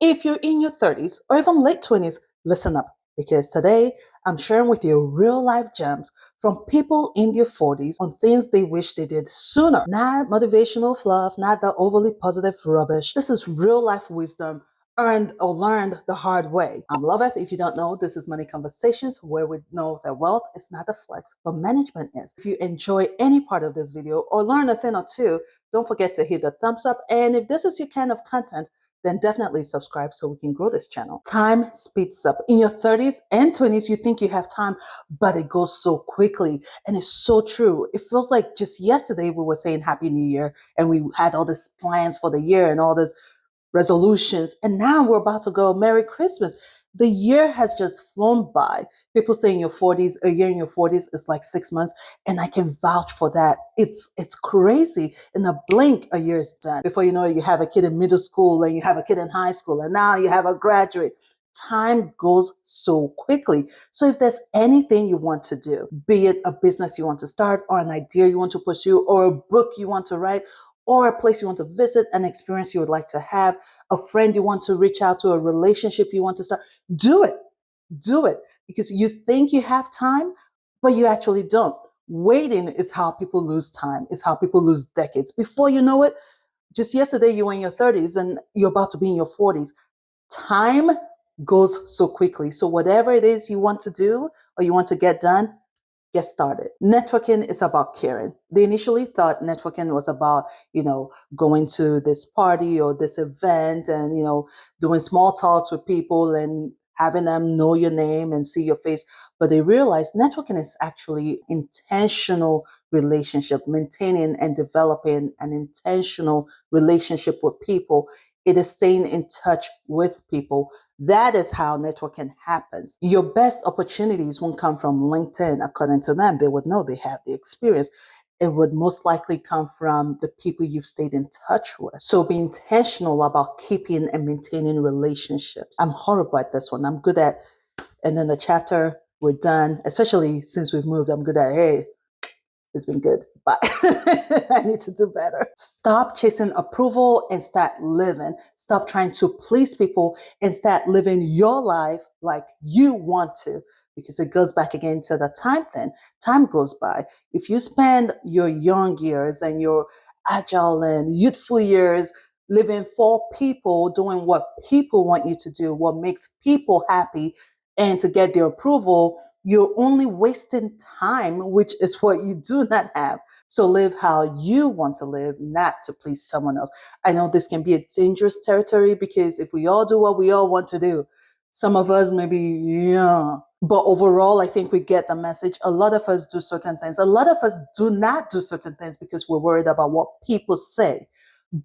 If you're in your 30s or even late 20s, listen up because today I'm sharing with you real life gems from people in their 40s on things they wish they did sooner. Not motivational fluff, not the overly positive rubbish. This is real life wisdom earned or learned the hard way. I'm Loveth. If you don't know, this is Money Conversations where we know that wealth is not a flex, but management is. If you enjoy any part of this video or learn a thing or two, don't forget to hit the thumbs up. And if this is your kind of content, then definitely subscribe so we can grow this channel. Time speeds up. In your 30s and 20s, you think you have time, but it goes so quickly. And it's so true. It feels like just yesterday we were saying Happy New Year and we had all these plans for the year and all this resolutions. And now we're about to go Merry Christmas. The year has just flown by. People say in your 40s, a year in your 40s is like 6 months. And I can vouch for that. It's crazy. In a blink, a year is done. Before you know it, you have a kid in middle school and you have a kid in high school and now you have a graduate. Time goes so quickly. So if there's anything you want to do, be it a business you want to start or an idea you want to pursue or a book you want to write, or a place you want to visit, an experience you would like to have, a friend you want to reach out to, a relationship you want to start, do it. Do it because you think you have time, but you actually don't. Waiting is how people lose time, is how people lose decades. Before you know it, just yesterday you were in your 30s and you're about to be in your 40s. Time goes so quickly. So whatever it is you want to do or you want to get done, get started. Networking is about caring. They initially thought networking was about, going to this party or this event and, doing small talks with people and having them know your name and see your face. But they realized networking is actually intentional relationship, maintaining and developing an intentional relationship with people. It is staying in touch with people. That is how networking happens. Your best opportunities won't come from LinkedIn, according to them. They would know they have the experience. It would most likely come from the people you've stayed in touch with. So be intentional about keeping and maintaining relationships. I'm horrible at this one. I'm good at, and then the chapter, we're done, especially since we've moved, I'm good at, hey, it's been good, but I need to do better. Stop chasing approval and start living. Stop trying to please people and start living your life like you want to, because it goes back again to the time thing. Time goes by. If you spend your young years and your agile and youthful years living for people, doing what people want you to do, what makes people happy, and to get their approval, you're only wasting time, which is what you do not have. So live how you want to live, not to please someone else. I know this can be a dangerous territory because if we all do what we all want to do, some of us maybe, yeah. But overall, I think we get the message. A lot of us do certain things. A lot of us do not do certain things because we're worried about what people say.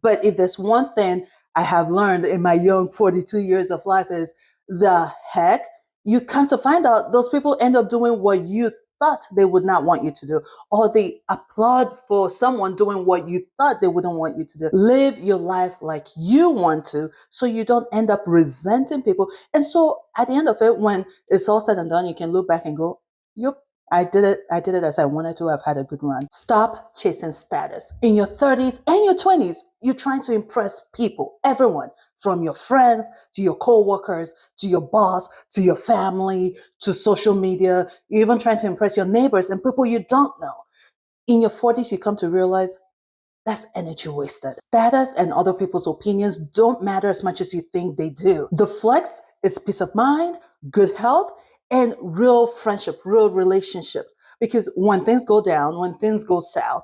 But if there's one thing I have learned in my young 42 years of life is the heck, you come to find out those people end up doing what you thought they would not want you to do, or they applaud for someone doing what you thought they wouldn't want you to do. Live your life like you want to, so you don't end up resenting people. And so at the end of it, when it's all said and done, you can look back and go, yep, I did it. I did it as I wanted to. I've had a good run. Stop chasing status. In your 30s and your 20s, you're trying to impress people, everyone, from your friends to your coworkers, to your boss, to your family, to social media. You're even trying to impress your neighbors and people you don't know. In your 40s, you come to realize that's energy wasted. Status and other people's opinions don't matter as much as you think they do. The flex is peace of mind, good health, and real friendship, real relationships. Because when things go down, when things go south,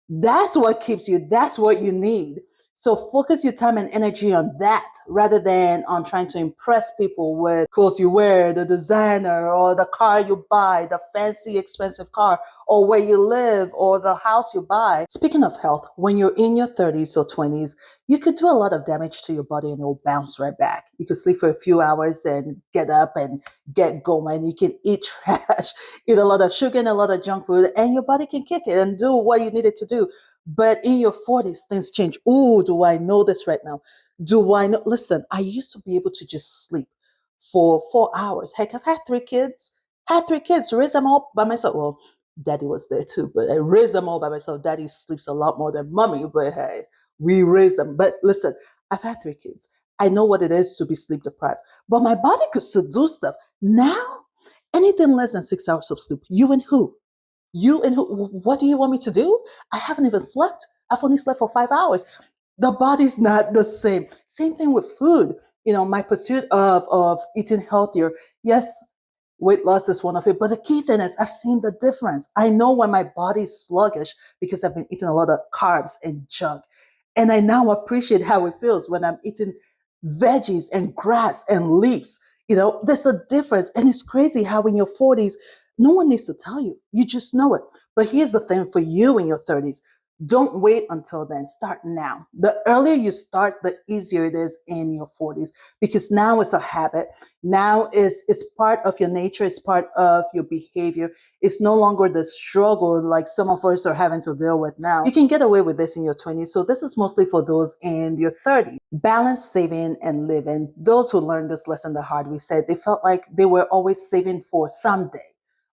that's what keeps you. That's what you need. So focus your time and energy on that rather than on trying to impress people with clothes you wear, the designer, or the car you buy, the fancy expensive car, or where you live, or the house you buy. Speaking of health, when you're in your 30s or 20s, you could do a lot of damage to your body and it'll bounce right back. You could sleep for a few hours and get up and get going. You can eat trash, eat a lot of sugar and a lot of junk food, and your body can kick it and do what you need it to do. But in your 40s, things change. Oh, do I know this right now? Do I know? Listen, I used to be able to just sleep for 4 hours. Heck, I've had 3 kids, raised them all by myself. Well, daddy was there too, but I raised them all by myself. Daddy sleeps a lot more than mommy, but hey, we raised them. But listen, I've had 3 kids. I know what it is to be sleep deprived, but my body could still do stuff. Now, anything less than 6 hours of sleep, you and who? You and who? What do you want me to do? I haven't even slept. I've only slept for 5 hours. The body's not the same. Same thing with food. My pursuit of eating healthier. Yes, weight loss is one of it. But the key thing is I've seen the difference. I know when my body's sluggish because I've been eating a lot of carbs and junk. And I now appreciate how it feels when I'm eating veggies and grass and leaves. There's a difference. And it's crazy how in your 40s, no one needs to tell you. You just know it. But here's the thing for you in your 30s. Don't wait until then. Start now. The earlier you start, the easier it is in your 40s because now it's a habit. Now it's part of your nature, it's part of your behavior. It's no longer the struggle like some of us are having to deal with now. You can get away with this in your 20s. So this is mostly for those in your 30s. Balance saving and living. Those who learned this lesson the hard way said they felt like they were always saving for someday,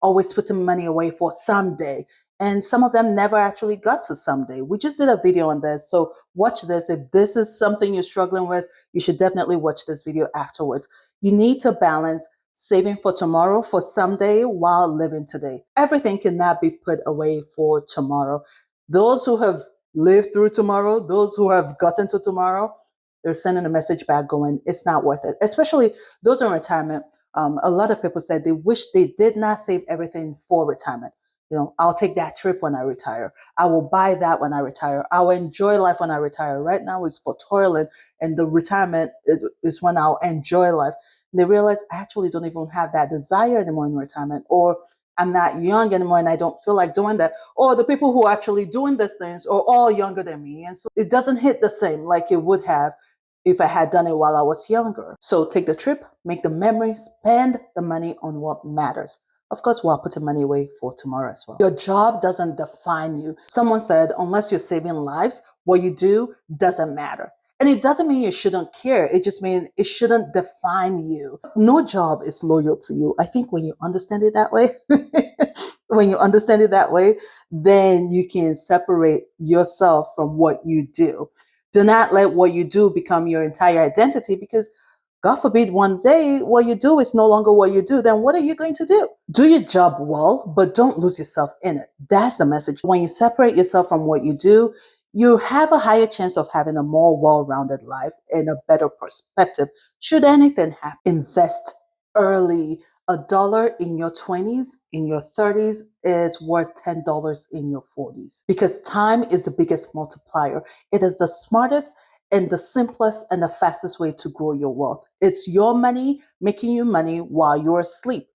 always putting money away for someday. And some of them never actually got to someday. We just did a video on this. So watch this. If this is something you're struggling with, you should definitely watch this video afterwards. You need to balance saving for tomorrow for someday while living today. Everything cannot be put away for tomorrow. Those who have lived through tomorrow, those who have gotten to tomorrow, they're sending a message back going, it's not worth it. Especially those in retirement. A lot of people said they wish they did not save everything for retirement. I'll take that trip when I retire. I will buy that when I retire. I'll enjoy life when I retire. Right now it's for toiling, and the retirement is when I'll enjoy life. And they realize I actually don't even have that desire anymore in retirement, or I'm not young anymore and I don't feel like doing that. Or the people who are actually doing these things are all younger than me. And so it doesn't hit the same like it would have if I had done it while I was younger. So take the trip, make the memories, spend the money on what matters. Of course, while putting money away for tomorrow as well. Your job doesn't define you. Someone said, unless you're saving lives, what you do doesn't matter. And it doesn't mean you shouldn't care. It just means it shouldn't define you. No job is loyal to you. I think when you understand it that way, then you can separate yourself from what you do. Do not let what you do become your entire identity because God forbid one day what you do is no longer what you do, then what are you going to do? Do your job well, but don't lose yourself in it. That's the message. When you separate yourself from what you do, you have a higher chance of having a more well-rounded life and a better perspective. Should anything happen, invest early. $1 in your 20s, in your 30s is worth $10 in your 40s because time is the biggest multiplier. It is the smartest and the simplest and the fastest way to grow your wealth. It's your money making you money while you're asleep.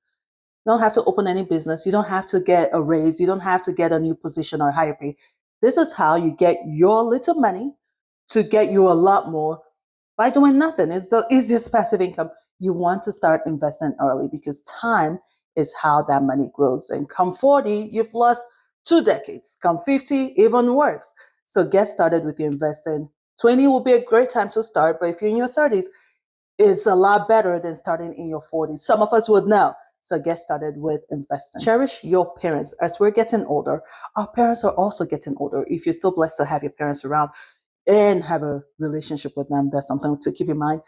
You don't have to open any business. You don't have to get a raise. You don't have to get a new position or higher pay. This is how you get your little money to get you a lot more by doing nothing. It's the easiest passive income. You want to start investing early because time is how that money grows. And come 40, you've lost 2 decades. Come 50, even worse. So get started with your investing. 20 will be a great time to start, but if you're in your 30s, it's a lot better than starting in your 40s. Some of us would know. So get started with investing. Cherish your parents. As we're getting older, our parents are also getting older. If you're still blessed to have your parents around and have a relationship with them, that's something to keep in mind.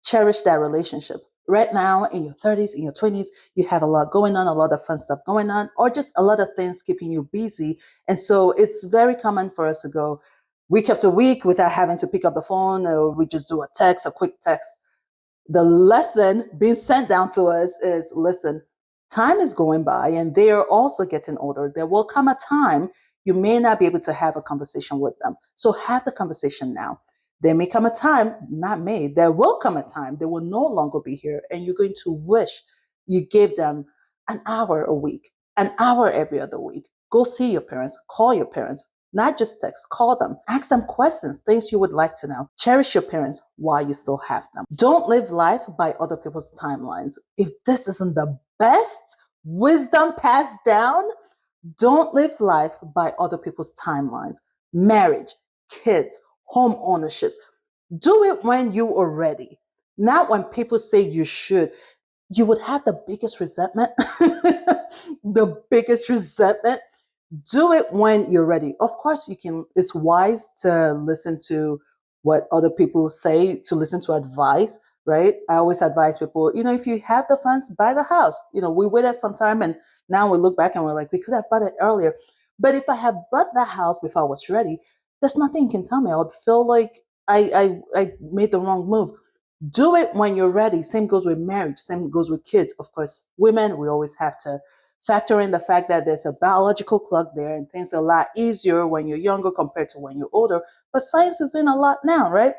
Cherish that relationship. Right now, in your 30s, in your 20s, you have a lot going on, a lot of fun stuff going on, or just a lot of things keeping you busy. And so it's very common for us to go week after week without having to pick up the phone, or we just do a quick text. The lesson being sent down to us is, listen, time is going by and they are also getting older. There will come a time you may not be able to have a conversation with them. So have the conversation now. There may come a time, not may, there will come a time they will no longer be here and you're going to wish you gave them an hour a week, an hour every other week. Go see your parents, call your parents, not just text, call them, ask them questions, things you would like to know. Cherish your parents while you still have them. Don't live life by other people's timelines. If this isn't the best wisdom passed down, don't live life by other people's timelines. Marriage, kids, home ownerships. Do it when you are ready, not when people say you should. You would have the biggest resentment, the biggest resentment. Do it when you're ready. Of course, you can. It's wise to listen to what other people say, to listen to advice, right? I always advise people, if you have the funds, buy the house. We waited some time, and now we look back and we're like, we could have bought it earlier. But if I had bought the house before I was ready, there's nothing you can tell me. I would feel like I made the wrong move. Do it when you're ready. Same goes with marriage. Same goes with kids. Of course, women, we always have to factor in the fact that there's a biological clock there, and things are a lot easier when you're younger compared to when you're older. But science is doing a lot now, right?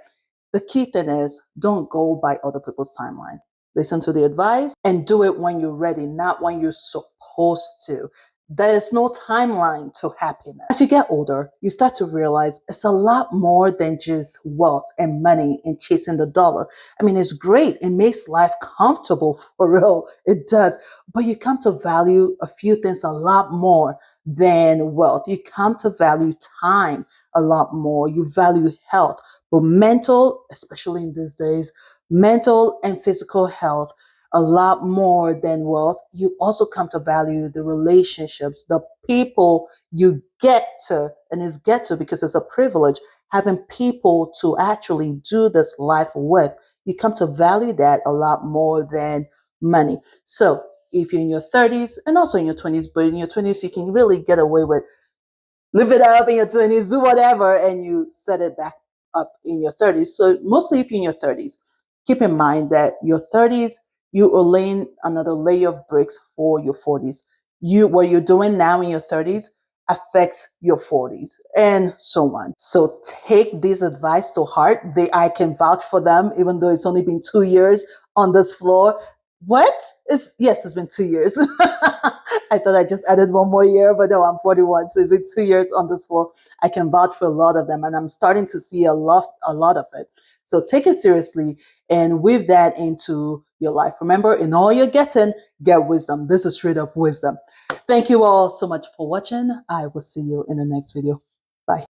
The key thing is, don't go by other people's timeline. Listen to the advice and do it when you're ready, not when you're supposed to. There's no timeline to happiness. As you get older, you start to realize it's a lot more than just wealth and money and chasing the dollar. I mean, it's great. It makes life comfortable, for real. It does. But you come to value a few things a lot more than wealth. You come to value time a lot more. You value health, but mental, especially in these days, mental and physical health a lot more than wealth. You also come to value the relationships, the people you get to, and it's get to because it's a privilege, having people to actually do this life with. You come to value that a lot more than money. So if you're in your 30s and also in your 20s, but in your 20s, you can really get away with live it up in your 20s, do whatever, and you set it back up in your 30s. So mostly if you're in your 30s, keep in mind that your 30s, you are laying another layer of bricks for your 40s. What you're doing now in your 30s affects your 40s and so on. So take this advice to heart. I can vouch for them, even though it's only been 2 years on this floor. What? Yes, it's been 2 years. I thought I just added one more year, but no, I'm 41. So it's been 2 years on this floor. I can vouch for a lot of them, and I'm starting to see a lot of it. So take it seriously and weave that into your life. Remember, in all you're getting, get wisdom. This is straight up wisdom. Thank you all so much for watching. I will see you in the next video. Bye.